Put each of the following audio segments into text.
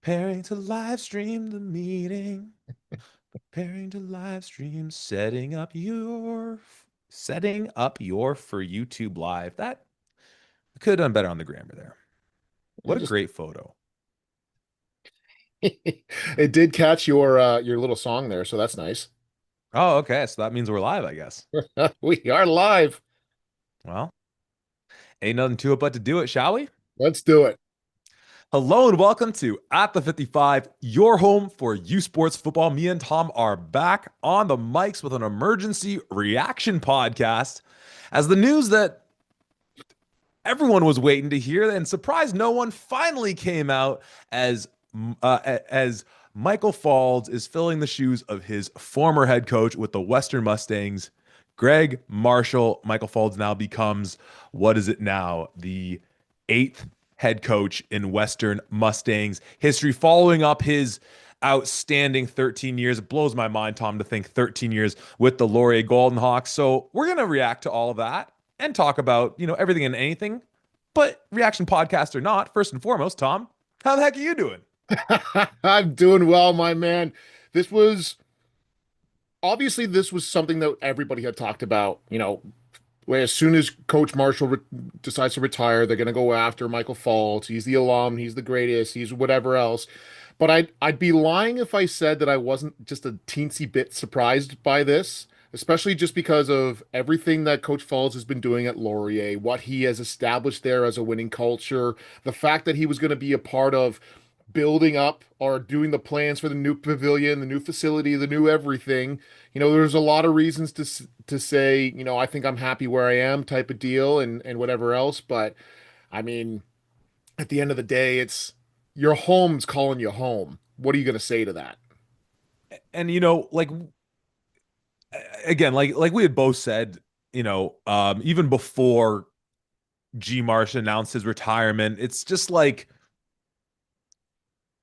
Preparing to live stream the meeting. Preparing to live stream. Setting up your for YouTube live. That I could have done better on the grammar there. I What a just great photo. it did catch your little song there, so that's nice. Oh, okay. So that means we're live, I guess. We are live. Well, ain't nothing to it but to do it, shall we? Let's do it. Hello and welcome to At the 55, your home for U Sports football. Me and Tom are back on the mics with an emergency reaction podcast as the news that everyone was waiting to hear and surprised no one finally came out as as Michael Faulds is filling the shoes of his former head coach with the Western Mustangs, Greg Marshall. Michael Faulds now becomes, what is it now, the eighth head coach in Western Mustangs history, following up his outstanding 13 years. It blows my mind, Tom, to think 13 years with the Laurier Golden Hawks. So we're going to react to all of that and talk about, everything and anything. But reaction podcast or not, first and foremost, Tom, how the heck are you doing? I'm doing well, my man. This was this was something that everybody had talked about, where as soon as Coach Marshall decides to retire, they're going to go after Michael Faulds. He's the alum, he's the greatest, he's whatever else. But I'd be lying if I said that I wasn't just a teensy bit surprised by this, especially just because of everything that Coach Faulds has been doing at Laurier, what he has established there as a winning culture, the fact that he was going to be a part of building up or doing the plans for the new pavilion, the new facility, the new everything. There's a lot of reasons to say, I think I'm happy where I am type of deal and whatever else. But I mean, at the end of the day, it's your home's calling you home. What are you going to say to that? And like again, like we had both said, even before G Marsh announced his retirement, it's just like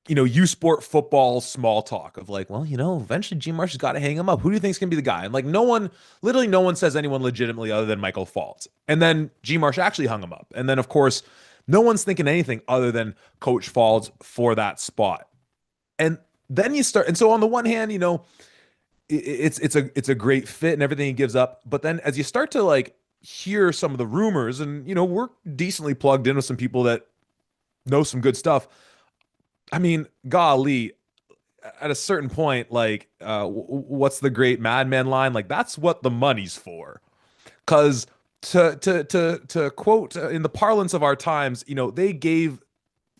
U Sport football small talk of like, well, eventually G Marsh has got to hang him up. Who do you think is going to be the guy? And like, literally no one says anyone legitimately other than Michael Faulds. And then G Marsh actually hung him up. And then, of course, no one's thinking anything other than Coach Faulds for that spot. And then you start, and so on the one hand, it's a great fit and everything he gives up. But then as you start to like hear some of the rumors, and we're decently plugged in with some people that know some good stuff. I mean, golly, at a certain point, like, what's the great madman line? Like, that's what the money's for. Because to quote in the parlance of our times, they gave,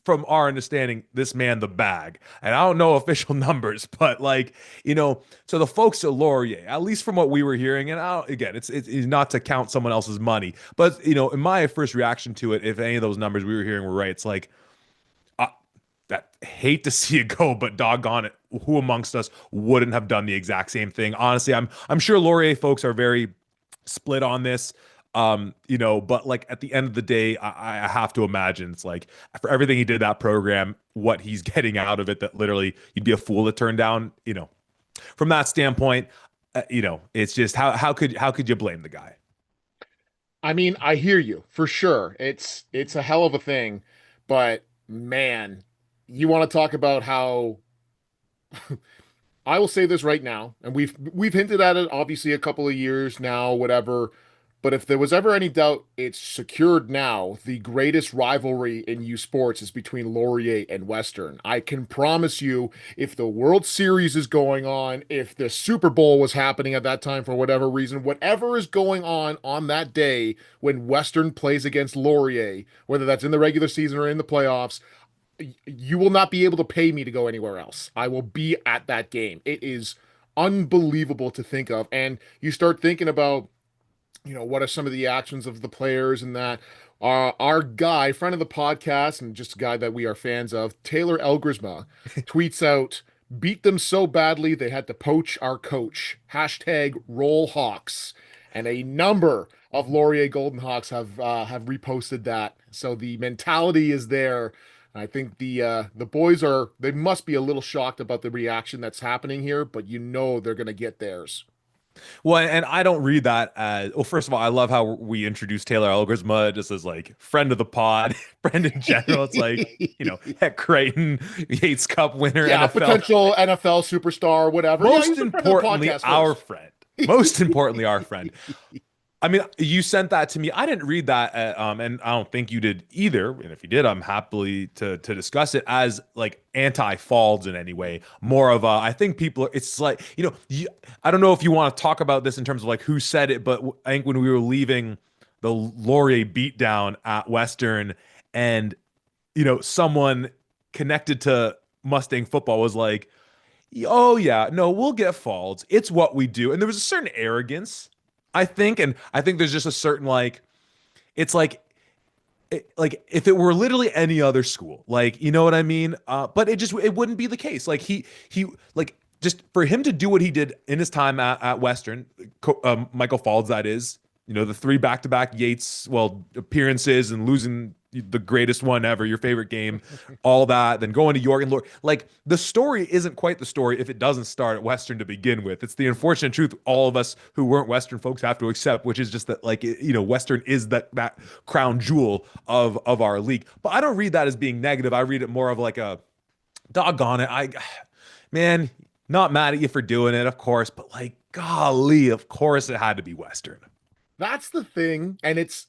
from our understanding, this man the bag. And I don't know official numbers, but like, so the folks at Laurier, at least from what we were hearing, and again, it's not to count someone else's money, but in my first reaction to it, if any of those numbers we were hearing were right, it's like, that hate to see it go, but doggone it, who amongst us wouldn't have done the exact same thing? Honestly, I'm sure Laurier folks are very split on this. But like at the end of the day, I have to imagine it's like for everything he did that program, what he's getting out of it, that literally you'd be a fool to turn down. From that standpoint, it's just how could you blame the guy? I mean, I hear you for sure. It's a hell of a thing, but man, you want to talk about how I will say this right now, and we've hinted at it obviously a couple of years now, whatever. But if there was ever any doubt, it's secured now. The greatest rivalry in U Sports is between Laurier and Western. I can promise you, if the World Series is going on, if the Super Bowl was happening at that time for whatever reason, whatever is going on that day when Western plays against Laurier, whether that's in the regular season or in the playoffs, you will not be able to pay me to go anywhere else. I will be at that game. It is unbelievable to think of. And you start thinking about, what are some of the actions of the players and that. Our guy, friend of the podcast, and just a guy that we are fans of, Taylor Elgrisma, tweets out, beat them so badly they had to poach our coach. Hashtag roll Hawks. And a number of Laurier Golden Hawks have reposted that. So the mentality is there. I think the boys they must be a little shocked about the reaction that's happening here, but they're gonna get theirs. Well, and I don't read that as, well, first of all, I love how we introduce Taylor Elgersma just as like friend of the pod, friend in general. It's like, at Creighton, Yates Cup winner, Yeah, NFL. potential NFL superstar, whatever. Yeah, Most he's a friend of the importantly, podcast our first. friend. Most importantly, our friend. I mean, you sent that to me. I didn't read that, and I don't think you did either. And if you did, I'm happily to discuss it as like anti-Faulds in any way. More of a, I think people. It's like I don't know if you want to talk about this in terms of like who said it, but I think when we were leaving the Laurier beatdown at Western, and someone connected to Mustang football was like, "Oh yeah, no, we'll get Faulds. It's what we do," and there was a certain arrogance. I think, and I think there's just a certain like, it's like if it were literally any other school, like you know what I mean. But it wouldn't be the case. Like he like just for him to do what he did in his time at Western, Michael Faulds, that is, the three back-to-back Yates appearances and losing the greatest one ever, your favorite game, all that, then going to York and Lord. Like the story isn't quite the story if it doesn't start at Western to begin with. It's the unfortunate truth all of us who weren't Western folks have to accept, which is just that like Western is that crown jewel of our league. But I don't read that as being negative. I read it more of like a doggone it. Man, not mad at you for doing it, of course, but like golly, of course it had to be Western. That's the thing. And it's,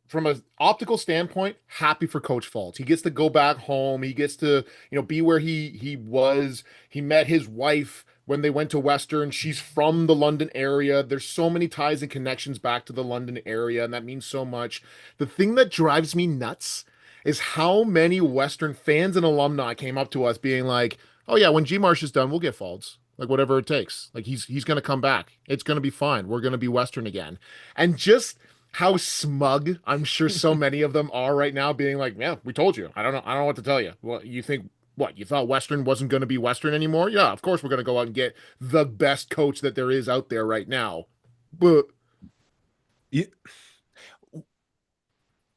from an optical standpoint, happy for Coach Faults. He gets to go back home. He gets to, be where he was. He met his wife when they went to Western. She's from the London area. There's so many ties and connections back to the London area, and that means so much. The thing that drives me nuts is how many Western fans and alumni came up to us being like, "Oh yeah, when G Marsh is done, we'll get Faulds. Like whatever it takes. Like he's gonna come back. It's gonna be fine. We're gonna be Western again." And just how smug I'm sure so many of them are right now, being like, "Yeah, we told you. I don't know what to tell you. Well, you think what? You thought Western wasn't going to be Western anymore? Yeah, of course we're going to go out and get the best coach that there is out there right now." But Yeah,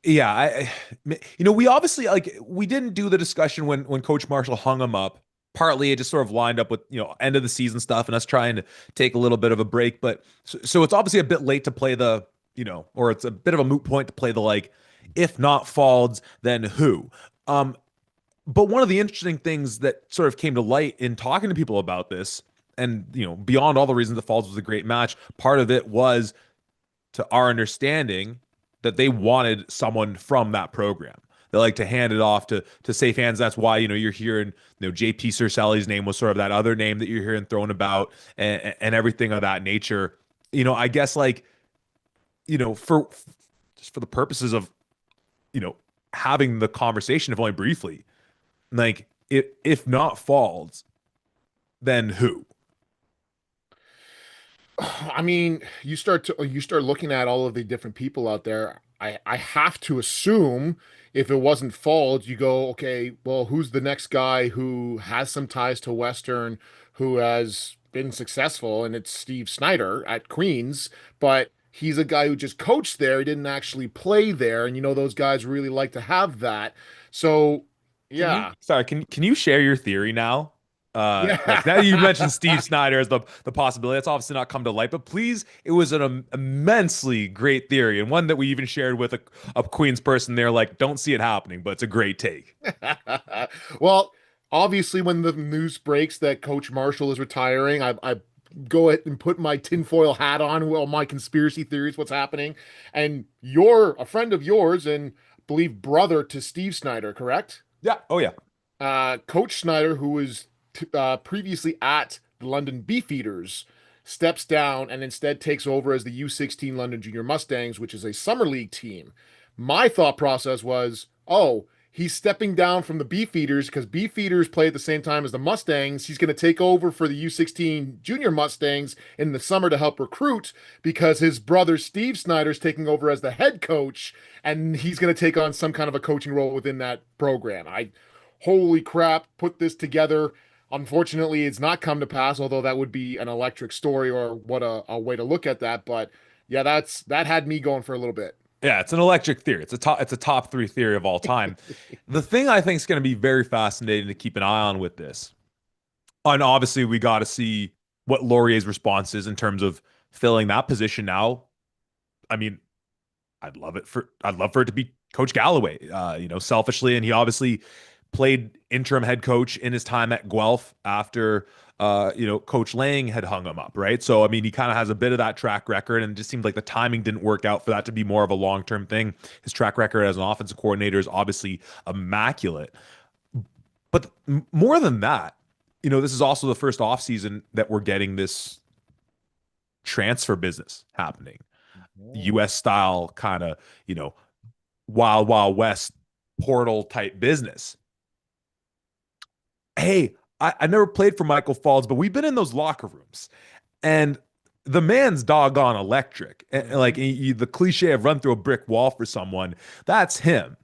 yeah, we obviously like we didn't do the discussion when Coach Marshall hung him up. Partly it just sort of lined up with end of the season stuff and us trying to take a little bit of a break. But so it's obviously a bit late to play the or it's a bit of a moot point to play the like, if not Faulds, then who? But one of the interesting things that sort of came to light in talking to people about this, and beyond all the reasons that Faulds was a great match, part of it was, to our understanding, that they wanted someone from that program. They like to hand it off to safe hands. That's why you're hearing JP Cercelli's name was sort of that other name that you're hearing thrown about, and everything of that nature. I guess like for just for the purposes of you know having the conversation, if only briefly, like if not Faulds, then who? I mean, you start looking at all of the different people out there. I have to assume if it wasn't Faulds, you go, okay, well, who's the next guy who has some ties to Western, who has been successful? And it's Steve Snyder at Queens, but he's a guy who just coached there. He didn't actually play there, and those guys really like to have that. So, yeah. Can you share your theory now? Like now Yeah. you mentioned Steve Snyder as the possibility. That's obviously not come to light, but please, it was an immensely great theory and one that we even shared with a Queens person. They're like, don't see it happening, but it's a great take. Well, obviously, when the news breaks that Coach Marshall is retiring, I go ahead and put my tinfoil hat on, well, my conspiracy theories, what's happening. And you're a friend of yours and believe brother to Steve Snyder, correct? Yeah. Oh yeah. Coach Snyder, who was previously at the London Beefeaters, steps down and instead takes over as the U16 London Junior Mustangs, which is a summer league team. My thought process was, oh, he's stepping down from the Beefeaters because Beefeaters play at the same time as the Mustangs. He's going to take over for the U16 Junior Mustangs in the summer to help recruit because his brother Steve Snyder's taking over as the head coach and he's going to take on some kind of a coaching role within that program. Holy crap, put this together. Unfortunately, it's not come to pass, although that would be an electric story or what a way to look at that. But yeah, that had me going for a little bit. Yeah, it's an electric theory. It's a top three theory of all time. The thing I think is going to be very fascinating to keep an eye on with this, and obviously we got to see what Laurier's response is in terms of filling that position now. I mean, I'd love for it to be Coach Galloway, selfishly. And he obviously played interim head coach in his time at Guelph after Coach Lang had hung him up, right? So I mean, he kind of has a bit of that track record, and it just seemed like the timing didn't work out for that to be more of a long-term thing. His track record as an offensive coordinator is obviously immaculate. But more than that, this is also the first offseason that we're getting this transfer business happening. US style kind of, wild, wild west portal type business. Hey, I never played for Michael Faulds, but we've been in those locker rooms and the man's doggone electric. And like the cliche of run through a brick wall for someone, that's him.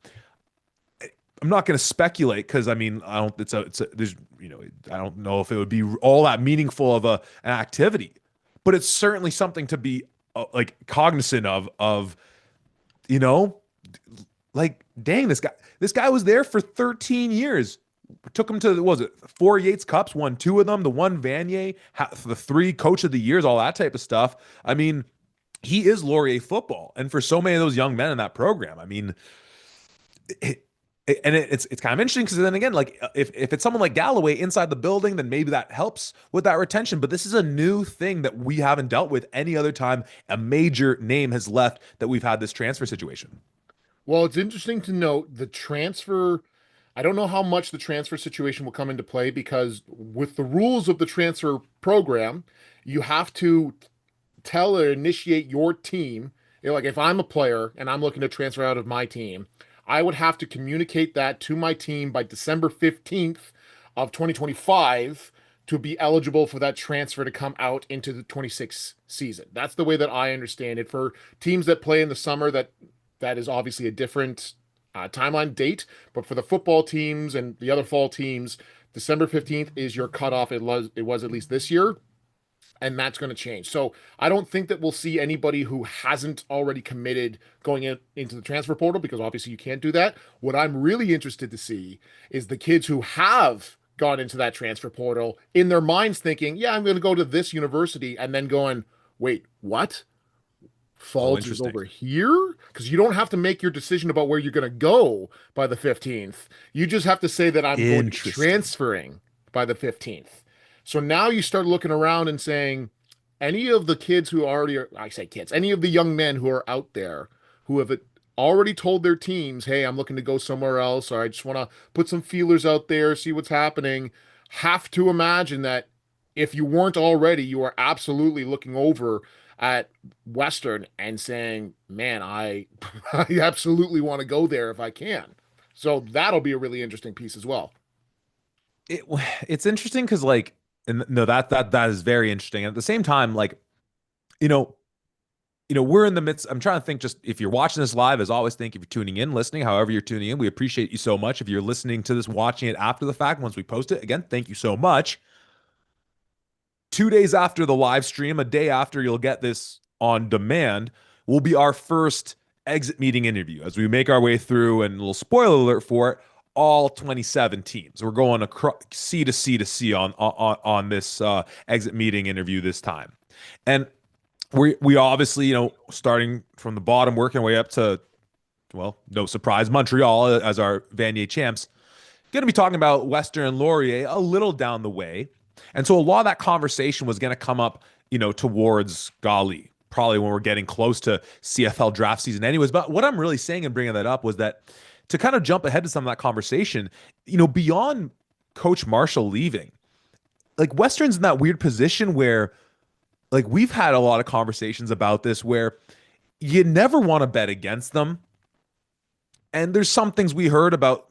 I'm not going to speculate because I mean, I don't, there's, I don't know if it would be all that meaningful of an activity, but it's certainly something to be like cognizant of, you know, like, dang, this guy was there for 13 years. Took him to, what was it, 4 Yates Cups, won 2 of them, the one Vanier, the 3 Coach of the Years, all that type of stuff. I mean, he is Laurier football. And for so many of those young men in that program, I mean, it's kind of interesting because then again, like if it's someone like Galloway inside the building, then maybe that helps with that retention. But this is a new thing that we haven't dealt with any other time a major name has left that we've had this transfer situation. Well, it's interesting to note the transfer. I don't know how much the transfer situation will come into play because with the rules of the transfer program, you have to tell or initiate your team. Like if I'm a player and I'm looking to transfer out of my team, I would have to communicate that to my team by December 15th of 2025 to be eligible for that transfer to come out into the 26 season. That's the way that I understand it. For teams that play in the summer, that is obviously a different timeline date. But for the football teams and the other fall teams, December 15th is your cutoff. It was at least this year, and that's going to change. So I don't think that we'll see anybody who hasn't already committed going into the transfer portal because obviously you can't do that. What I'm really interested to see is the kids who have gone into that transfer portal in their minds thinking, yeah, I'm going to go to this university, and then going, wait, what? Oh, Faulds is interesting. over here? Because you don't have to make your decision about where you're going to go by the 15th. You just have to say that I'm going to be Interesting. transferring by the 15th. So now you start looking around and saying, any of the kids who already are, I say kids, any of the young men who are out there who have already told their teams, hey, I'm looking to go somewhere else, or I just want to put some feelers out there, see what's happening, have to imagine that if you weren't already, you are absolutely looking over at Western and saying, man, I absolutely want to go there if I can. So that'll be a really interesting piece as well. It, it's interesting because like, and no, that is very interesting. And at the same time, like, you know, we're in the midst. I'm trying to think. Just if you're watching this live, as always, thank you for tuning in, listening. However, you're tuning in, we appreciate you so much. If you're listening to this, watching it after the fact, once we post it, again, thank you so much. 2 days after the live stream, a day after you'll get this on demand, will be our first exit meeting interview as we make our way through, and a little spoiler alert for it, all 27 teams. We're going across C to C to C on this exit meeting interview this time. And we obviously, starting from the bottom, working our way up to, well, no surprise, Montreal as our Vanier champs. Going to be talking about Western and Laurier a little down the way. And so a lot of that conversation was going to come up, towards Gali, probably when we're getting close to CFL draft season anyways. But what I'm really saying and bringing that up was that to kind of jump ahead to some of that conversation, beyond Coach Marshall leaving, like Western's in that weird position where like we've had a lot of conversations about this where you never want to bet against them. And there's some things we heard about,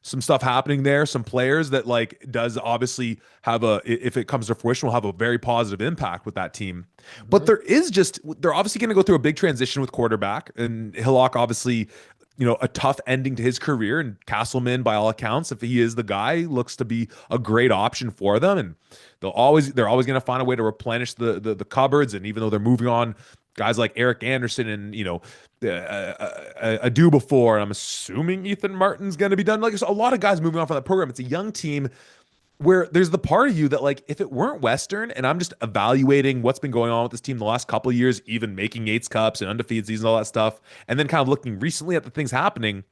some stuff happening there, some players that like does obviously have if it comes to fruition, will have a very positive impact with that team. But Mhm. they're obviously going to go through a big transition with quarterback, and Hillock obviously, a tough ending to his career, and Castleman, by all accounts, if he is the guy, looks to be a great option for them. And they're always going to find a way to replenish the cupboards. And even though they're moving on guys like Eric Anderson and Adu before, and I'm assuming Ethan Martin's going to be done. Like, there's a lot of guys moving on from that program. It's a young team. where there's the part of you that like if it weren't Western and I'm just evaluating what's been going on with this team the last couple of years, even making Yates Cups and undefeated seasons, all that stuff, and then kind of looking recently at the things happening,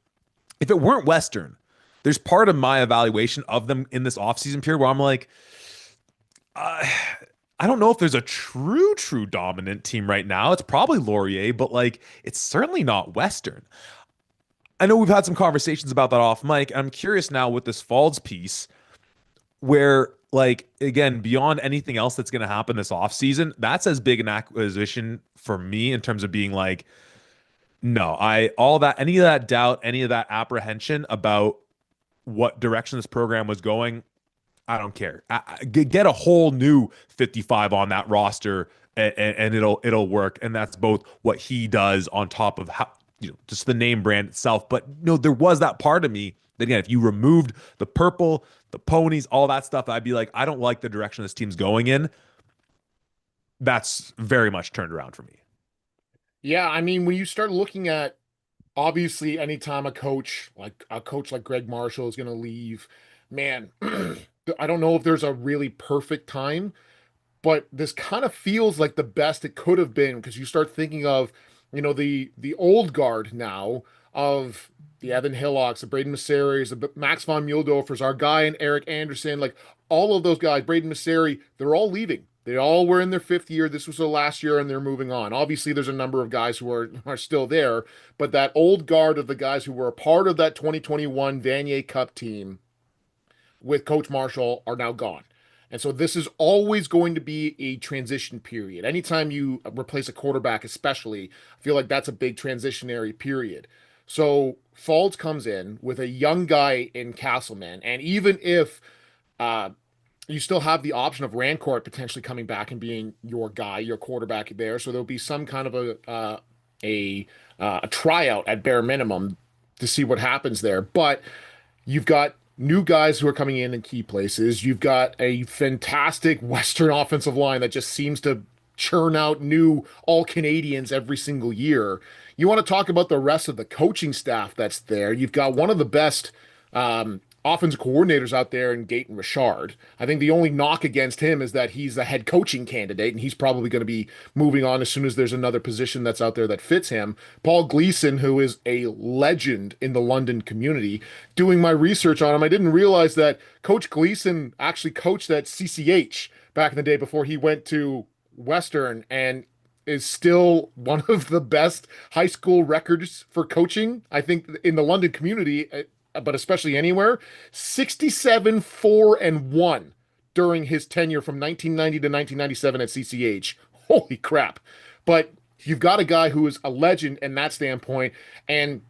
if it weren't Western, there's part of my evaluation of them in this offseason period where I'm like, uh, I don't know if there's a true dominant team right now. It's probably Laurier, but like it's certainly not Western. I know we've had some conversations about that off mic. I'm curious now with this Faulds piece where like again beyond anything else that's going to happen this offseason, that's as big an acquisition for me in terms of being like no, I all that any of that doubt, any of that apprehension about what direction this program was going, I don't care. Get a whole new 55 on that roster, and it'll work. And that's both what he does on top of how just the name brand itself. But no, there was that part of me that again, if you removed the purple, the ponies, all that stuff, I'd be like, I don't like the direction this team's going in. That's very much turned around for me. Yeah, I mean, when you start looking at obviously anytime a coach like Greg Marshall is going to leave, man, I don't know if there's a really perfect time, but this kind of feels like the best it could have been because you start thinking of, the old guard now of the Evan Hillocks, the Braden Masseris, the Max von Muhldorfers, our guy and Eric Anderson, like all of those guys, Braden Masseri, they're all leaving. They all were in their fifth year. This was the last year, and they're moving on. Obviously, there's a number of guys who are still there, but that old guard of the guys who were a part of that 2021 Vanier Cup team with Coach Marshall are now gone. And so this is always going to be a transition period. Anytime you replace a quarterback, especially, I feel like that's a big transitionary period. So Faulds comes in with a young guy in Castleman, and even if uh, you still have the option of Rancourt potentially coming back and being your guy, your quarterback there, so there'll be some kind of a tryout at bare minimum to see what happens there. But you've got new guys who are coming in key places. You've got a fantastic Western offensive line that just seems to churn out new all Canadians every single year. You want to talk about the rest of the coaching staff that's there. You've got one of the best offensive coordinators out there in Gaten Richard. I think the only knock against him is that he's a head coaching candidate, and he's probably going to be moving on as soon as there's another position that's out there that fits him. Paul Gleason, who is a legend in the London community, doing my research on him, I didn't realize that Coach Gleason actually coached at CCH back in the day before he went to Western, and is still one of the best high school records for coaching, I think, in the London community, but especially anywhere. 67 4 and 1 during his tenure from 1990 to 1997 at CCH. Holy crap. But you've got a guy who is a legend in that standpoint. And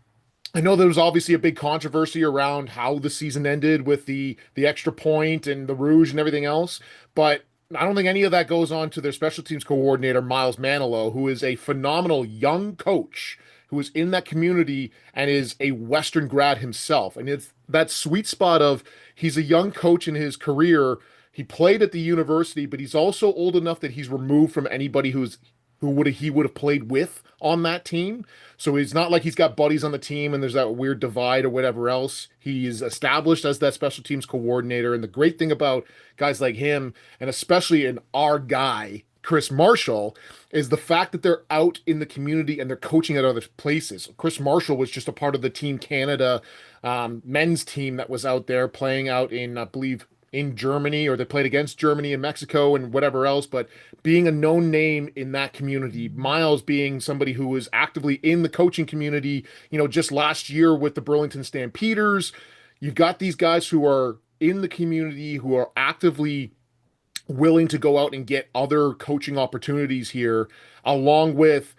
I know there was obviously a big controversy around how the season ended with the extra point and the Rouge and everything else, but I don't think any of that goes on to their special teams coordinator, Miles Manilow, who is a phenomenal young coach who is in that community and is a Western grad himself. And it's that sweet spot of he's a young coach in his career. He played at the university, but he's also old enough that he's removed from anybody he would have played with on that team. So it's not like he's got buddies on the team and there's that weird divide or whatever else. He's established as that special teams coordinator. And the great thing about guys like him, and especially in our guy, Chris Marshall, is the fact that they're out in the community and they're coaching at other places. Chris Marshall was just a part of the Team Canada men's team that was out there playing out in, I believe, in Germany, or they played against Germany and Mexico and whatever else, but being a known name in that community, Miles being somebody who was actively in the coaching community, just last year with the Burlington Stampeders, you've got these guys who are in the community who are actively willing to go out and get other coaching opportunities here, along with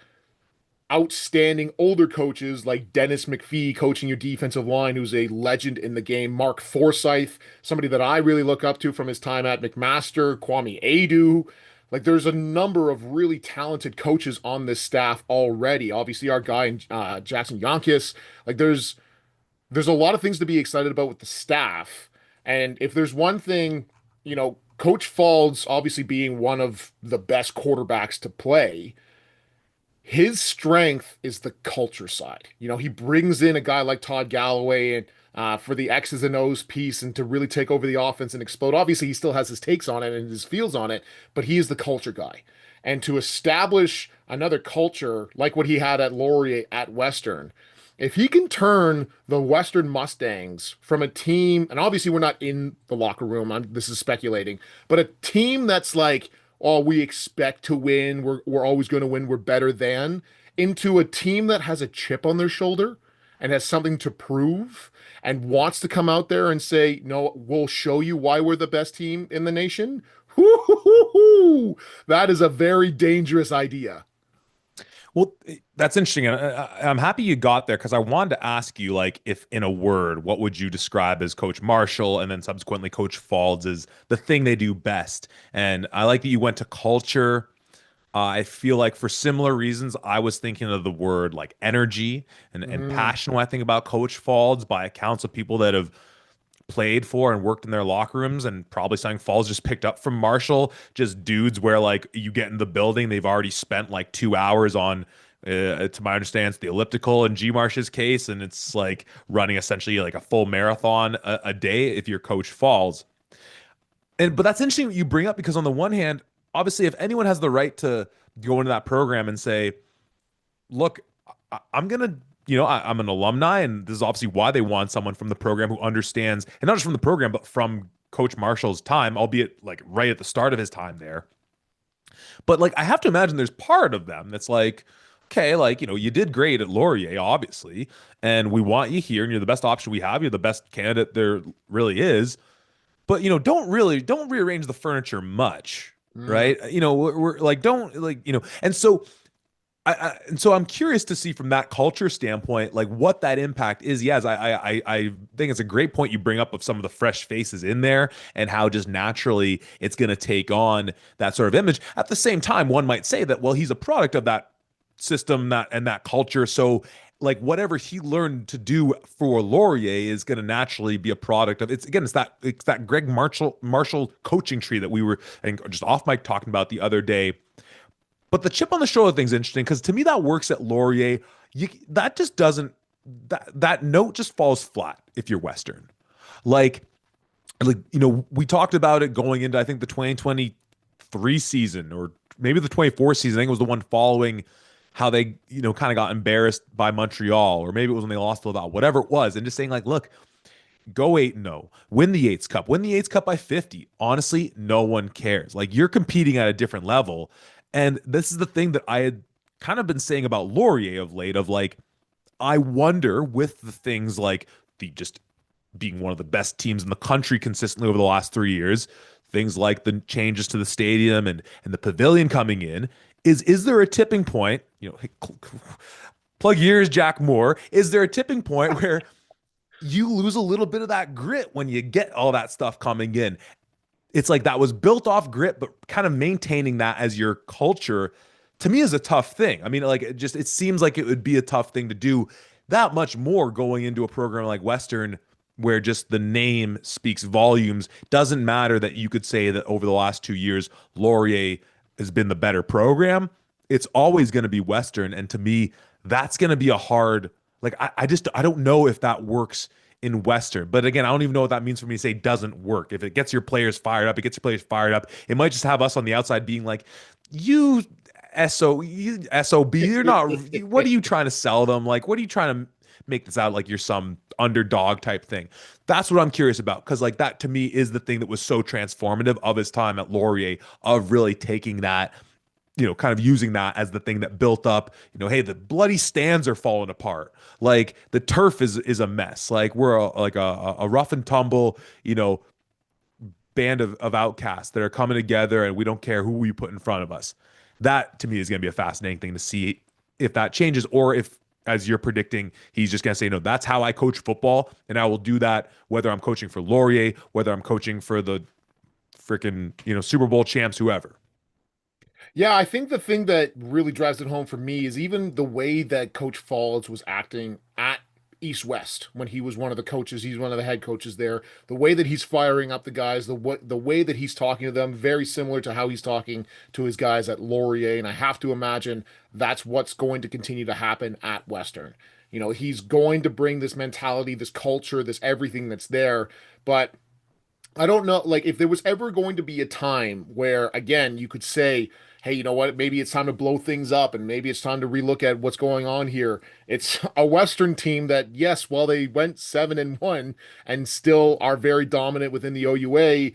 outstanding older coaches like Dennis McPhee coaching your defensive line, who's a legend in the game. Mark Forsyth, somebody that I really look up to from his time at McMaster. Kwame Adu. Like, there's a number of really talented coaches on this staff already. Obviously, our guy Jackson Yonkis. Like, there's a lot of things to be excited about with the staff. And if there's one thing, Coach Faulds obviously being one of the best quarterbacks to play, his strength is the culture side. He brings in a guy like Todd Galloway and for the X's and O's piece and to really take over the offense and explode. Obviously, he still has his takes on it and his feels on it, but he is the culture guy. And to establish another culture like what he had at Laurier at Western, if he can turn the Western Mustangs from a team, and obviously we're not in the locker room, this is speculating, but a team that's like, oh, we expect to win, we're always going to win, we're better than, into a team that has a chip on their shoulder and has something to prove and wants to come out there and say, no, we'll show you why we're the best team in the nation. That is a very dangerous idea. Well, that's interesting. And I'm happy you got there because I wanted to ask you, like, if in a word, what would you describe as Coach Marshall and then subsequently Coach Faulds is the thing they do best? And I like that you went to culture. I feel like for similar reasons, I was thinking of the word like energy and Mm. passion when I think about Coach Faulds by accounts of people that have played for and worked in their locker rooms and probably something Falls just picked up from Marshall. Just dudes where like you get in the building, they've already spent like 2 hours on, to my understanding, it's the elliptical in G Marsh's case, and it's like running essentially like a full marathon a day if you're Coach Falls. And but that's interesting what you bring up because on the one hand, obviously, if anyone has the right to go into that program and say, look, I'm gonna, I'm an alumni, and this is obviously why they want someone from the program who understands, and not just from the program, but from Coach Marshall's time, albeit like right at the start of his time there. But like, I have to imagine there's part of them that's like, okay, like, you did great at Laurier, obviously, and we want you here, and you're the best option we have. You're the best candidate there really is. But don't rearrange the furniture much, Mm. right? We're like, don't like, and so and so I'm curious to see from that culture standpoint, like what that impact is. Yes, I think it's a great point you bring up of some of the fresh faces in there and how just naturally it's going to take on that sort of image. At the same time, one might say that, well, he's a product of that system that culture. So like whatever he learned to do for Laurier is going to naturally be a product of it's that Greg Marshall coaching tree that we were and just off mic talking about the other day, but the chip on the shoulder thing's interesting because to me that works at Laurier. That just doesn't that note just falls flat if you're Western. Like we talked about it going into I think the 2023 season or maybe the 24 season. I think it was the one following how they kind of got embarrassed by Montreal, or maybe it was when they lost to Laval, whatever it was, and just saying like, look, go 8-0, win the Yates Cup, win the Yates Cup by 50. Honestly, no one cares. Like you're competing at a different level. And this is the thing that I had kind of been saying about Laurier of late, of like, I wonder with the things like the just being one of the best teams in the country consistently over the last 3 years, things like the changes to the stadium and the pavilion coming in, is there a tipping point? Hey, plug your ears, Jack Moore. Is there a tipping point where you lose a little bit of that grit when you get all that stuff coming in? It's like that was built off grit, but kind of maintaining that as your culture to me is a tough thing. I mean, like it seems like it would be a tough thing to do that much more going into a program like Western where just the name speaks volumes. Doesn't matter that you could say that over the last 2 years, Laurier has been the better program. It's always going to be Western. And to me, that's going to be a hard, like, I don't know if that works in Western. But again, I don't even know what that means for me to say doesn't work. If it gets your players fired up, it gets your players fired up. It might just have us on the outside being like, you SOB, you're not, what are you trying to sell them? Like, what are you trying to make this out like you're some underdog type thing? That's what I'm curious about. Cause like that to me is the thing that was so transformative of his time at Laurier, of really taking that, kind of using that as the thing that built up, hey, the bloody stands are falling apart. Like the turf is a mess. Like we're a rough and tumble, band of outcasts that are coming together and we don't care who we put in front of us. That to me is going to be a fascinating thing to see if that changes or if, as you're predicting, he's just going to say, no, that's how I coach football. And I will do that whether I'm coaching for Laurier, whether I'm coaching for the freaking, Super Bowl champs, whoever. Yeah, I think the thing that really drives it home for me is even the way that Coach Faulds was acting at East West when he was one of the coaches, he's one of the head coaches there. The way that he's firing up the guys, the way that he's talking to them, very similar to how he's talking to his guys at Laurier. And I have to imagine that's what's going to continue to happen at Western. He's going to bring this mentality, this culture, this everything that's there. But I don't know, like if there was ever going to be a time where, again, you could say, hey, you know what, maybe it's time to blow things up and maybe it's time to relook at what's going on here. It's a Western team that, yes, while they went 7-1 and still are very dominant within the OUA,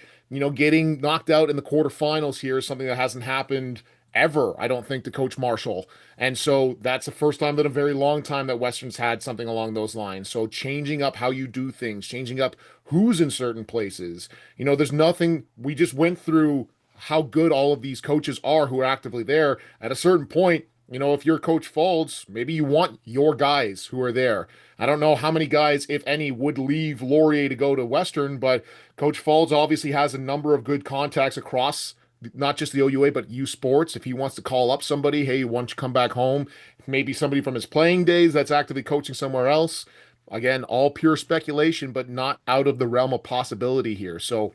getting knocked out in the quarterfinals here is something that hasn't happened ever, I don't think, to Coach Marshall. And so that's the first time in a very long time that Western's had something along those lines. So changing up how you do things, changing up who's in certain places. There's nothing, we just went through how good all of these coaches are who are actively there. At a certain point, if you're Coach Faulds, maybe you want your guys who are there. I don't know how many guys, if any, would leave Laurier to go to Western, but Coach Faulds obviously has a number of good contacts across not just the OUA, but U Sports. If he wants to call up somebody, hey, why don't you come back home? Maybe somebody from his playing days that's actively coaching somewhere else. Again, all pure speculation, but not out of the realm of possibility here. So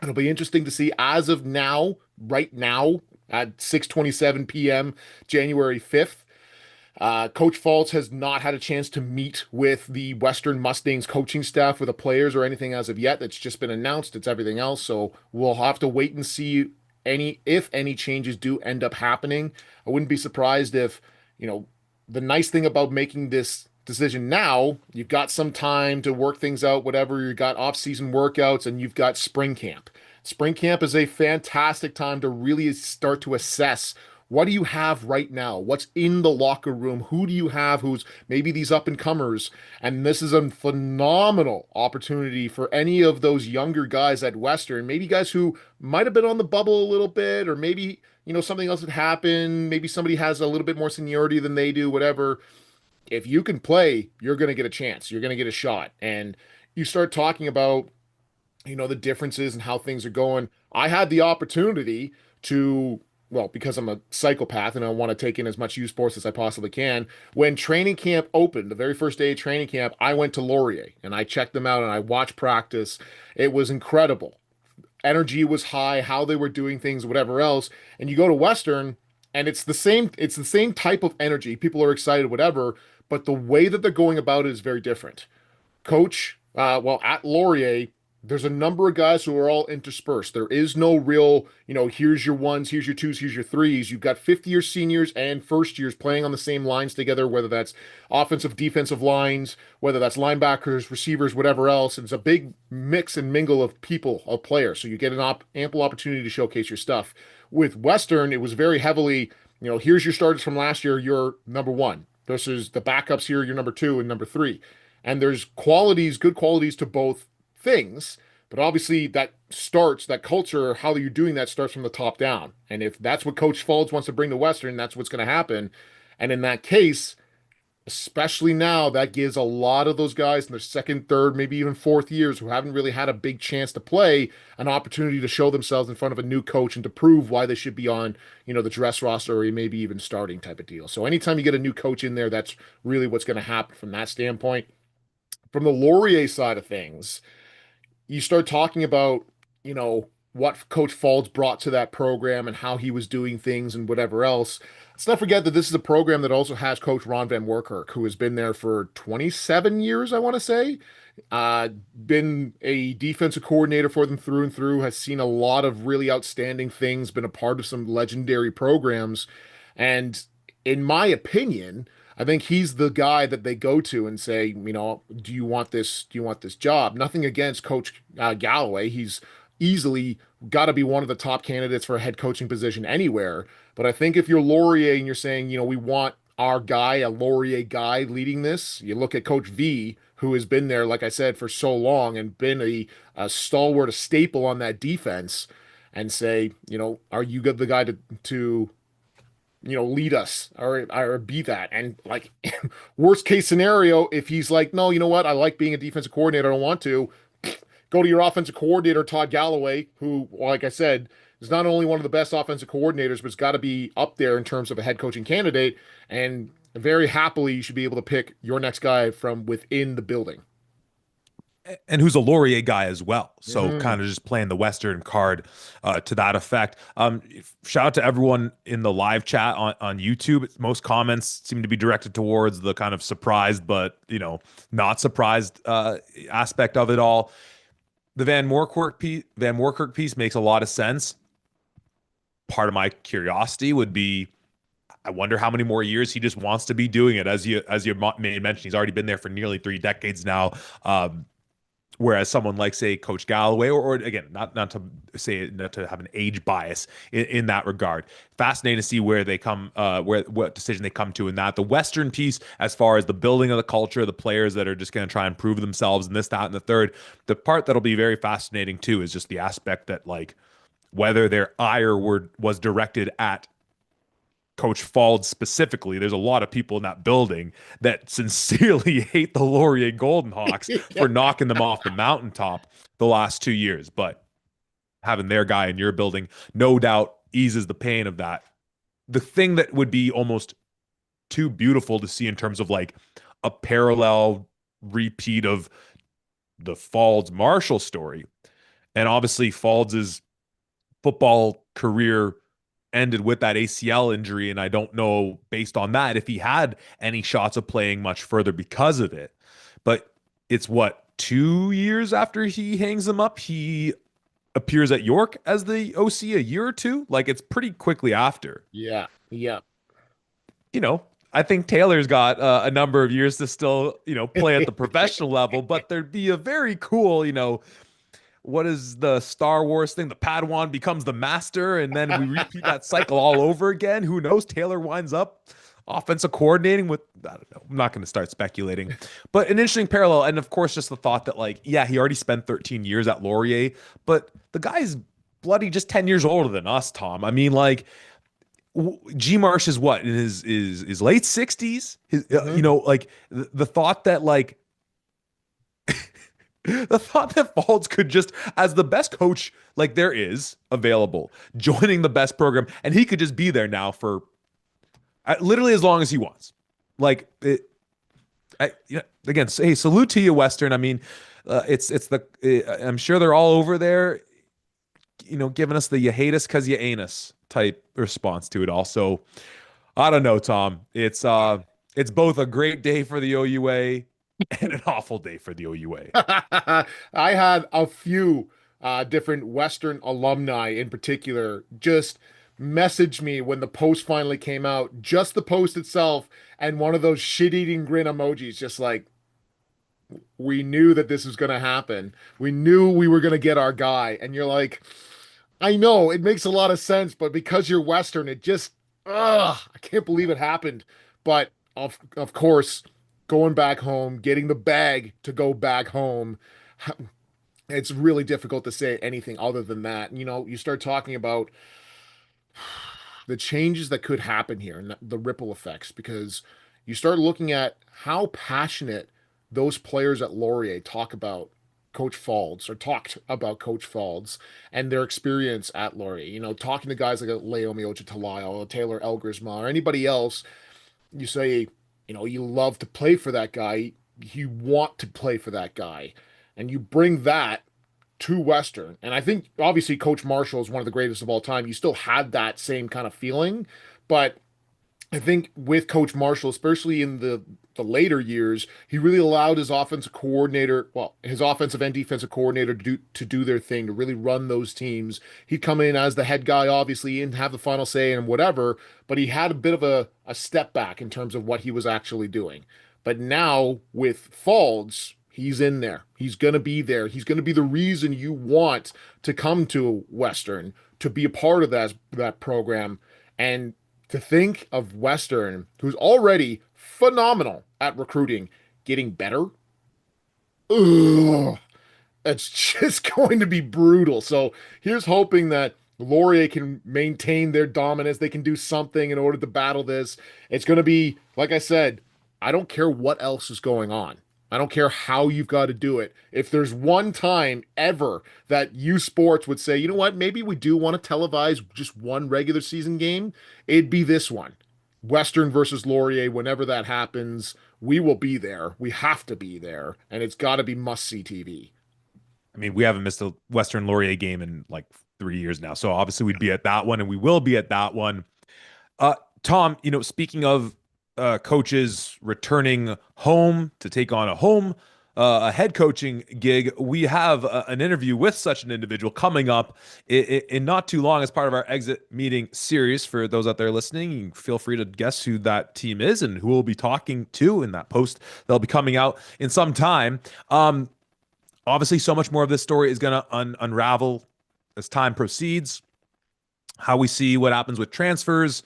it'll be interesting to see as of now, right now at 6:27 p.m., January 5th. Coach Faults has not had a chance to meet with the Western Mustangs coaching staff, with the players or anything as of yet. That's just been announced. It's everything else. So we'll have to wait and see if any changes do end up happening. I wouldn't be surprised if, the nice thing about making this decision now, you've got some time to work things out, whatever. You've got off-season workouts and you've got spring camp. Spring camp is a fantastic time to really start to assess what do you have right now? What's in the locker room? Who do you have who's maybe these up and comers? And this is a phenomenal opportunity for any of those younger guys at Western, maybe guys who might have been on the bubble a little bit, or maybe, something else had happened. Maybe somebody has a little bit more seniority than they do, whatever. If you can play, you're going to get a chance. You're going to get a shot. And you start talking about, the differences and how things are going. I had the opportunity to, well, because I'm a psychopath and I want to take in as much U Sports as I possibly can. When training camp opened, the very first day of training camp, I went to Laurier and I checked them out and I watched practice. It was incredible. Energy was high, how they were doing things, whatever else. And you go to Western and it's the same type of energy. People are excited, whatever, but the way that they're going about it is very different. Coach, at Laurier, there's a number of guys who are all interspersed. There is no real, here's your ones, here's your twos, here's your threes. You've got 50-year seniors and first years playing on the same lines together, whether that's offensive, defensive lines, whether that's linebackers, receivers, whatever else. It's a big mix and mingle of people, of players. So you get an ample opportunity to showcase your stuff. With Western, it was very heavily, here's your starters from last year, you're number one. This is the backups here, you're number two and number three. And there's qualities, good qualities to both things, but obviously that culture, how you're doing that starts from the top down. And if that's what Coach Faulds wants to bring to Western, that's what's going to happen. And in that case, especially now, that gives a lot of those guys in their second, third, maybe even fourth years who haven't really had a big chance to play an opportunity to show themselves in front of a new coach and to prove why they should be on, the dress roster or maybe even starting type of deal. So anytime you get a new coach in there, that's really what's going to happen from that standpoint. From the Laurier side of things, you start talking about, what Coach Faulds brought to that program and how he was doing things and whatever else. Let's not forget that this is a program that also has Coach Ron Van Werkerk, who has been there for 27 years, I want to say. Been a defensive coordinator for them through and through, has seen a lot of really outstanding things, been a part of some legendary programs. And in my opinion, I think he's the guy that they go to and say, do you want this? Do you want this job? Nothing against Coach Galloway. He's easily got to be one of the top candidates for a head coaching position anywhere. But I think if you're Laurier and you're saying, we want our guy, a Laurier guy leading this, you look at Coach V, who has been there, like I said, for so long and been a stalwart, a staple on that defense, and say, are you the guy to lead us or be that. And like worst case scenario, if he's like, no, you know what? I like being a defensive coordinator. I don't want to go to your offensive coordinator, Todd Galloway, who, like I said, is not only one of the best offensive coordinators, but it's got to be up there in terms of a head coaching candidate. And very happily, you should be able to pick your next guy from within the building. and who's a Laurier guy as well. So Mm, kind of just playing the Western card to that effect. Shout out to everyone in the live chat on YouTube. Most comments seem to be directed towards the kind of surprised, but not surprised aspect of it all. The Van Moorkirk piece makes a lot of sense. Part of my curiosity would be, I wonder how many more years he just wants to be doing it. As you made mention, he's already been there for nearly 3 decades now. Whereas someone like, say, Coach Galloway, or again, not to say, not to have an age bias in that regard. Fascinating to see where they come, what decision they come to in that. The Western piece, as far as the building of the culture, the players that are just going to try and prove themselves, and this, that, and the third. The part that'll be very fascinating too is just the aspect that, like, whether their ire was directed at Coach Faulds specifically. There's a lot of people in that building that sincerely hate the Laurier Golden Hawks yeah. for knocking them off the mountaintop the last 2 years. But having their guy in your building, no doubt, eases the pain of that. The thing that would be almost too beautiful to see in terms of like a parallel repeat of the Faulds Marshall story. And obviously, Faulds' football career ended with that ACL injury. And I don't know, based on that, if he had any shots of playing much further because of it. But it's what, 2 years after he hangs him up, he appears at York as the OC, a year or two. Like, it's pretty quickly after. Yeah. Yeah. You know, I think Taylor's got a number of years to still, play at the professional level, but there'd be a very cool, what is the Star Wars thing? The Padawan becomes the master, and then we repeat that cycle all over again. Who knows? Taylor winds up offensive coordinating with, I don't know. I'm not going to start speculating, but an interesting parallel. And of course, just the thought that, like, yeah, he already spent 13 years at Laurier, but the guy's bloody just 10 years older than us, Tom. I mean, like, G Marsh is what, in his late 60s. hmm Like the thought that, like, the thought that Faulds could just, as the best coach like there is available, joining the best program, and he could just be there now for literally as long as he wants. Like it, again, hey, salute to you, Western. I mean, I'm sure they're all over there, giving us the "you hate us because you ain't us" type response to it all. So I don't know, Tom. It's both a great day for the OUA and an awful day for the OUA. I had a few different Western alumni in particular just message me when the post finally came out, just the post itself, and one of those shit-eating grin emojis, just like, we knew that this was going to happen. We knew we were going to get our guy. And you're like, I know it makes a lot of sense, but because you're Western, it just, I can't believe it happened. But of course, going back home, getting the bag to go back home, it's really difficult to say anything other than that. You start talking about the changes that could happen here and the ripple effects, because you start looking at how passionate those players at Laurier talk about Coach Faulds, or talked about Coach Faulds and their experience at Laurier. Talking to guys like Laomi Ochatalai or Taylor Elgersma or anybody else, you say, you love to play for that guy, you want to play for that guy, and you bring that to Western. And I think obviously Coach Marshall is one of the greatest of all time. You still had that same kind of feeling, but I think with Coach Marshall, especially in the later years, he really allowed his offensive coordinator, well, his offensive and defensive coordinator to do their thing, to really run those teams. He'd come in as the head guy, obviously, and have the final say and whatever, but he had a bit of a step back in terms of what he was actually doing. But now with Faulds, he's in there. He's going to be there. He's going to be the reason you want to come to Western, to be a part of that program. And to think of Western, who's already phenomenal at recruiting, getting better, ugh, it's just going to be brutal. So here's hoping that Laurier can maintain their dominance. They can do something in order to battle this. It's going to be, like I said, I don't care what else is going on. I don't care how you've got to do it. If there's one time ever that U Sports would say, you know what, maybe we do want to televise just one regular season game, it'd be this one. Western versus Laurier, whenever that happens, we will be there. We have to be there, and it's got to be must-see TV. I mean, we haven't missed a Western Laurier game in like 3 years now. So obviously we'd be at that one and we will be at that one. Uh, Tom, speaking of coaches returning home to take on a head coaching gig, we have an interview with such an individual coming up in not too long as part of our exit meeting series. For those out there listening, you feel free to guess who that team is and who we'll be talking to in that post. They'll be coming out in some time. Obviously, so much more of this story is going to unravel as time proceeds. How we see what happens with transfers,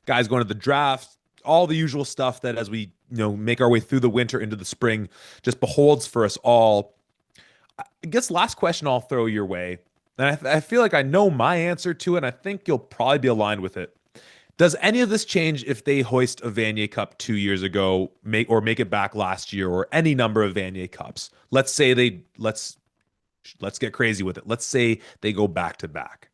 guys going to the draft, all the usual stuff that as we make our way through the winter into the spring just beholds for us all. I guess last question I'll throw your way, and I feel like I know my answer to it, and I think you'll probably be aligned with it. Does any of this change if they hoist a Vanier Cup 2 years ago, make it back last year, or any number of Vanier Cups? Let's get crazy with it. Let's say they go back to back.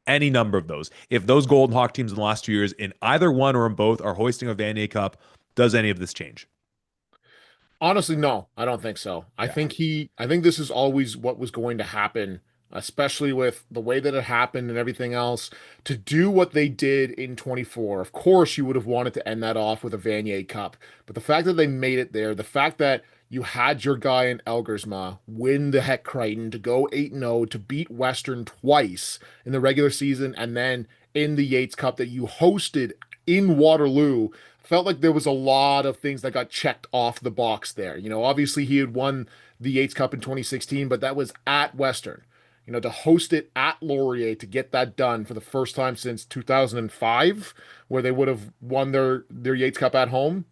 Any number of those. If those Golden Hawk teams in the last 2 years, in either one or in both, are hoisting a Vanier Cup, does any of this change? Honestly, no, I don't think so. Yeah. I think this is always what was going to happen, especially with the way that it happened and everything else. To do what they did in 24, of course, you would have wanted to end that off with a Vanier Cup. But the fact that they made it there, the fact that you had your guy in Elgersma win the Heck Crichton to go 8-0 to beat Western twice in the regular season and then in the Yates Cup that you hosted in Waterloo felt like there was a lot of things that got checked off the box there. Obviously he had won the Yates Cup in 2016, but that was at Western. To host it at Laurier to get that done for the first time since 2005, where they would have won their Yates Cup at home.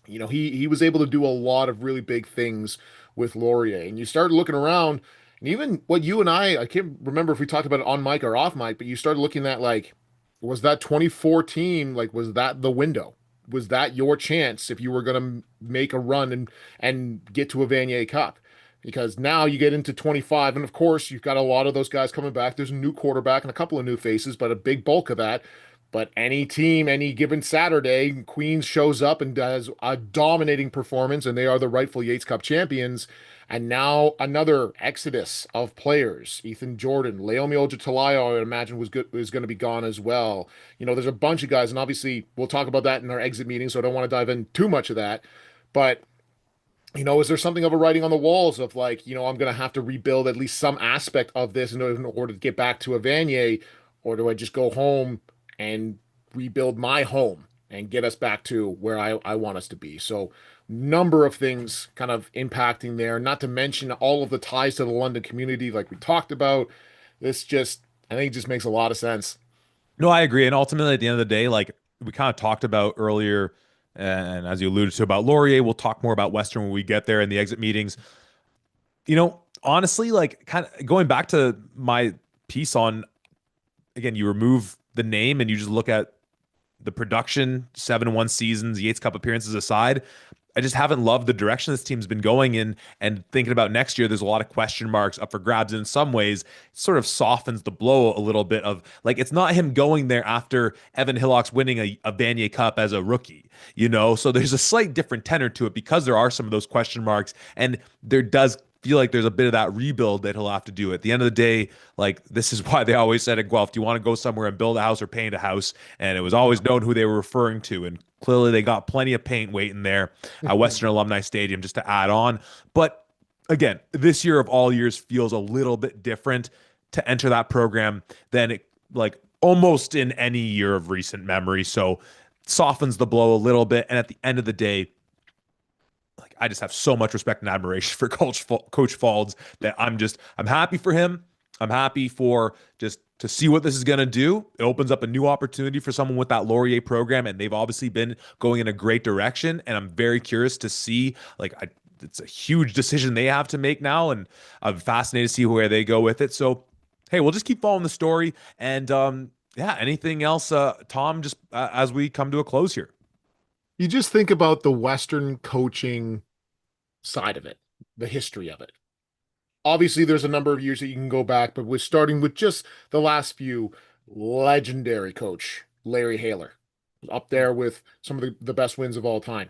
He was able to do a lot of really big things with Laurier. And you started looking around, and even what you and I can't remember if we talked about it on mic or off mic, but you started looking at like, was that 2014, like, was that the window? Was that your chance if you were going to make a run and get to a Vanier Cup? Because now you get into 25, and of course, you've got a lot of those guys coming back. There's a new quarterback and a couple of new faces, but a big bulk of that. But any team, any given Saturday, Queens shows up and does a dominating performance, and they are the rightful Yates Cup champions. And now another exodus of players. Ethan Jordan, Laomi Ojatalayo, I would imagine was going to be gone as well. There's a bunch of guys, and obviously we'll talk about that in our exit meeting, so I don't want to dive in too much of that. But is there something of a writing on the walls of like, I'm going to have to rebuild at least some aspect of this in order to get back to a Vanier, or do I just go home and rebuild my home and get us back to where I want us to be? So, number of things kind of impacting there, not to mention all of the ties to the London community, like we talked about. I think it just makes a lot of sense. No, I agree. And ultimately, at the end of the day, like we kind of talked about earlier, and as you alluded to about Laurier, we'll talk more about Western when we get there in the exit meetings. Honestly, like kind of going back to my piece on, again, you remove the name and you just look at the production, 7-1 seasons, Yates Cup appearances aside. I just haven't loved the direction this team's been going in. And thinking about next year, there's a lot of question marks up for grabs. In some ways, it sort of softens the blow a little bit of like, it's not him going there after Evan Hillock's winning a Vanier Cup as a rookie. So there's a slight different tenor to it because there are some of those question marks. And there does feel like there's a bit of that rebuild that he'll have to do. At the end of the day, like this is why they always said in Guelph, do you want to go somewhere and build a house or paint a house? And it was always known who they were referring to. And clearly they got plenty of paint waiting there at Western Alumni Stadium just to add on. But again, this year of all years feels a little bit different to enter that program than it like almost in any year of recent memory. So softens the blow a little bit. And at the end of the day, like I just have so much respect and admiration for Coach Faulds that I'm happy for him. I'm happy for just to see what this is going to do. It opens up a new opportunity for someone with that Laurier program, and they've obviously been going in a great direction. And I'm very curious to see, it's a huge decision they have to make now, and I'm fascinated to see where they go with it. So, hey, we'll just keep following the story. And yeah, anything else, Tom? Just as we come to a close here. You just think about the Western coaching side of it, the history of it. Obviously, there's a number of years that you can go back, but we're starting with just the last few. Legendary coach Larry Haler. up there with some of the best wins of all time.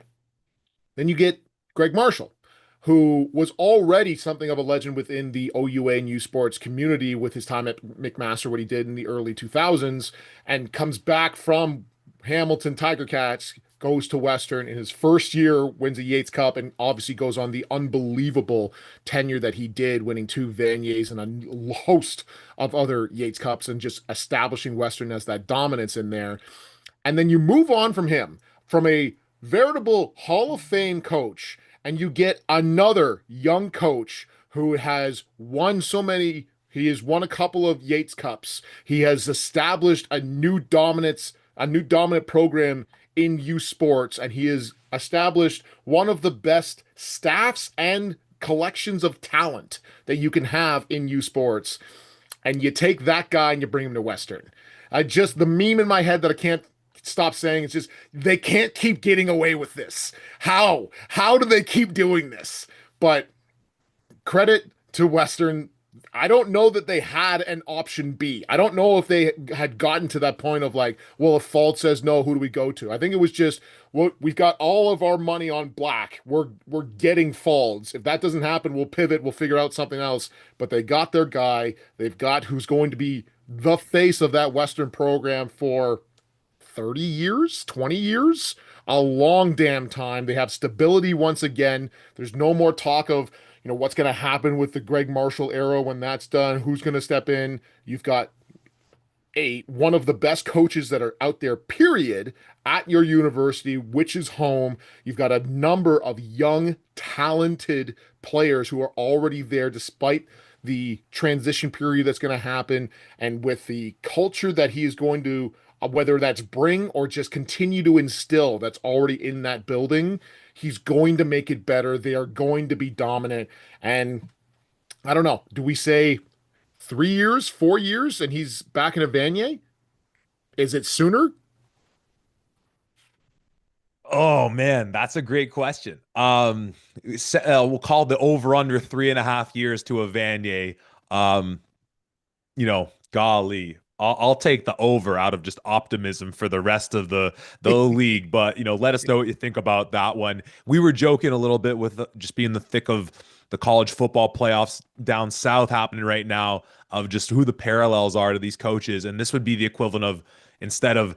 Then you get Greg Marshall, who was already something of a legend within the OUA and U Sports community with his time at McMaster, what he did in the early 2000s, and comes back from Hamilton Tiger Cats, goes to Western in his first year, wins a Yates Cup, and obviously goes on the unbelievable tenure that he did, winning two Vanniers and a host of other Yates Cups and just establishing Western as that dominance in there. And then you move on from him, from a veritable Hall of Fame coach, and you get another young coach who has won so many. He has won a couple of Yates Cups. He has established a new dominant program in youth sports, and he has established one of the best staffs and collections of talent that you can have in youth sports. And you take that guy and you bring him to Western. I just the meme in my head that I can't stop saying. It's just they can't keep getting away with this. How? How do they keep doing this? But credit to Western. I don't know that they had an option B. I don't know if they had gotten to that point of like, well, if Faulds says no, who do we go to? I think it was just, well, we've got all of our money on black. We're getting Faulds. If that doesn't happen, we'll pivot. We'll figure out something else. But they got their guy. They've got who's going to be the face of that Western program for 30 years, 20 years, a long damn time. They have stability once again. There's no more talk of, what's going to happen with the Greg Marshall era when that's done, who's going to step in. You've got one of the best coaches that are out there, period, at your university, which is home. You've got a number of young, talented players who are already there despite the transition period that's going to happen. And with the culture that he is going to, whether that's bring or just continue to instill that's already in that building, he's going to make it better. They are going to be dominant. And I don't know, do we say 3 years, 4 years, and he's back in a Vanier? Is it sooner? Oh man, that's a great question. We'll call the over under 3.5 years to a Vanier. Um, Golly, I'll take the over out of just optimism for the rest of the league. But let us know what you think about that one. We were joking a little bit with just being the thick of the college football playoffs down south happening right now of just who the parallels are to these coaches, and this would be the equivalent of instead of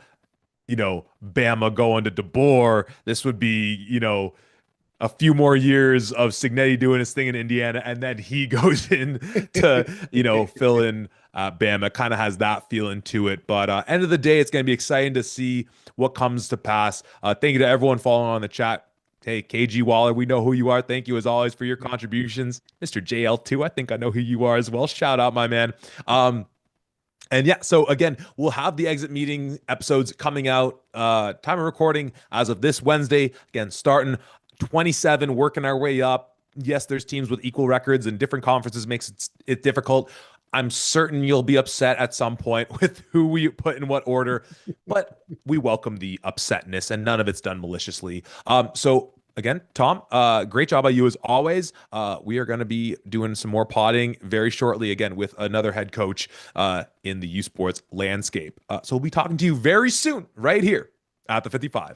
Bama going to DeBoer, this would be a few more years of Signetti doing his thing in Indiana, and then he goes in to, fill in Bama. Kind of has that feeling to it. But end of the day, it's going to be exciting to see what comes to pass. Thank you to everyone following on the chat. Hey, KG Waller, we know who you are. Thank you as always for your contributions. Mr. JL2, I think I know who you are as well. Shout out, my man. And yeah, so again, we'll have the exit meeting episodes coming out. Time of recording as of this Wednesday. Again, starting 27, working our way up. Yes, there's teams with equal records and different conferences makes it difficult. I'm certain you'll be upset at some point with who we put in what order, but we welcome the upsetness and none of it's done maliciously. So again, Tom, great job by you as always. We are going to be doing some more potting very shortly again with another head coach in the U Sports landscape. So we'll be talking to you very soon right here at the 55.